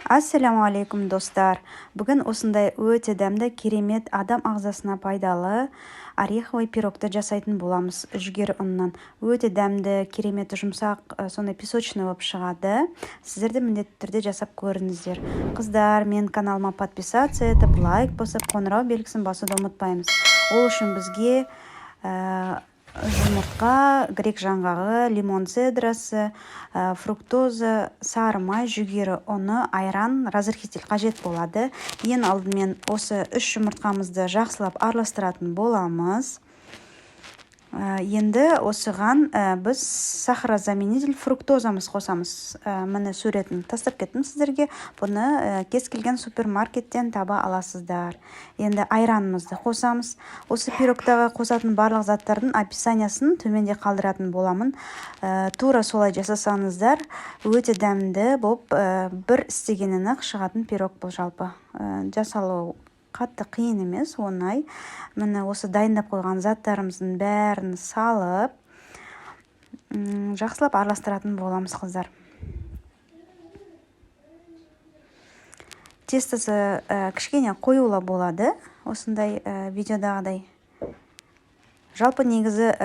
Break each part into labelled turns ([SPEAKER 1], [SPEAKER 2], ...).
[SPEAKER 1] Ассаламу алейкум достар. Бүгін осындай өте дәмді, керемет, адам ағзасына пайдалы ореховый пирогты жасайтын боламыз жүгері ұннан. Өте дәмді, керемет, жұмсақ, сондай песочный болып шығады. Сіздер де міндетті түрде жасап көріңіздер. Қыздар, мен каналыма подписаться етіп, лайк басып, қоңырау белгісін басуды ұмытпаймыз. Ол үшін бізге жұмыртқа, грек жаңғағы, лимон цедрасы, фруктоза, сары май, жүгері ұны, айран, разрыхитель қажет болады. Ең алдымен осы 3 жұмыртқамызды жақсылап араластыратын боламыз. Енді осыған біз сахарозаменитель фруктозамыз қосамыз. Міне суретін тастап кеттім сіздерге. Бұны кез келген супермаркеттен таба аласыздар. Енді айранымызды қосамыз. Осы пирогтағы қосатын барлық заттардың описаниясын төменде қалдыратын боламын. Тура солай жасасаңыздар, өте дәмді болып, бір істегенін шығатын пирог бұл жалпы. Жасалу қатты қиын емес, оңай. Міне осы дайындап қойған заттарымыздың бәрін салып, жақсылап араластыратын боламыз, қыздар. Тестосы кішкене қоюлы болады, осындай видеодағыдай. Жалпы негізі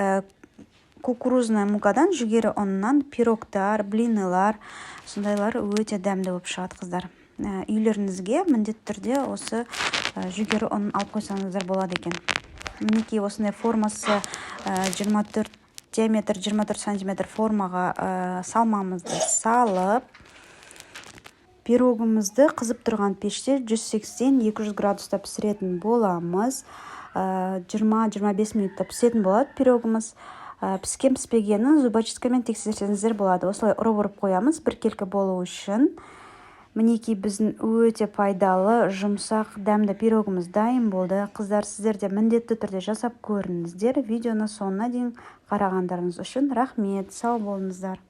[SPEAKER 1] кукурузный мукадан, жүгері ұнынан пирогтар, блинылар, сондайлар өте дәмді болып шығады, қыздар. Үйлеріңізге міндетті түрде осы жүгері ұнын алып қойсаңыздар болады екен. Мінекей осындай формасы 24 диаметр 24 сантиметр формаға салмамызды салып, пирогымызды қызып тұрған пеште 180-200 градуста пісіретін боламыз. 20-25 минутта пісетін болады пирогымыз. Піскен піспегенін зубочисткамен тексерсеңіздер болады. Осылай ұрып қоямыз біркелкі болу үшін. Мінекей біздің өте пайдалы, жұмсақ, дәмді пирогымыз дайын болды. Қыздар, сіздер де міндетті түрде жасап көріңіздер. Видеоны соңына дейін қарағандарыңыз үшін рахмет. Сау болыңыздар.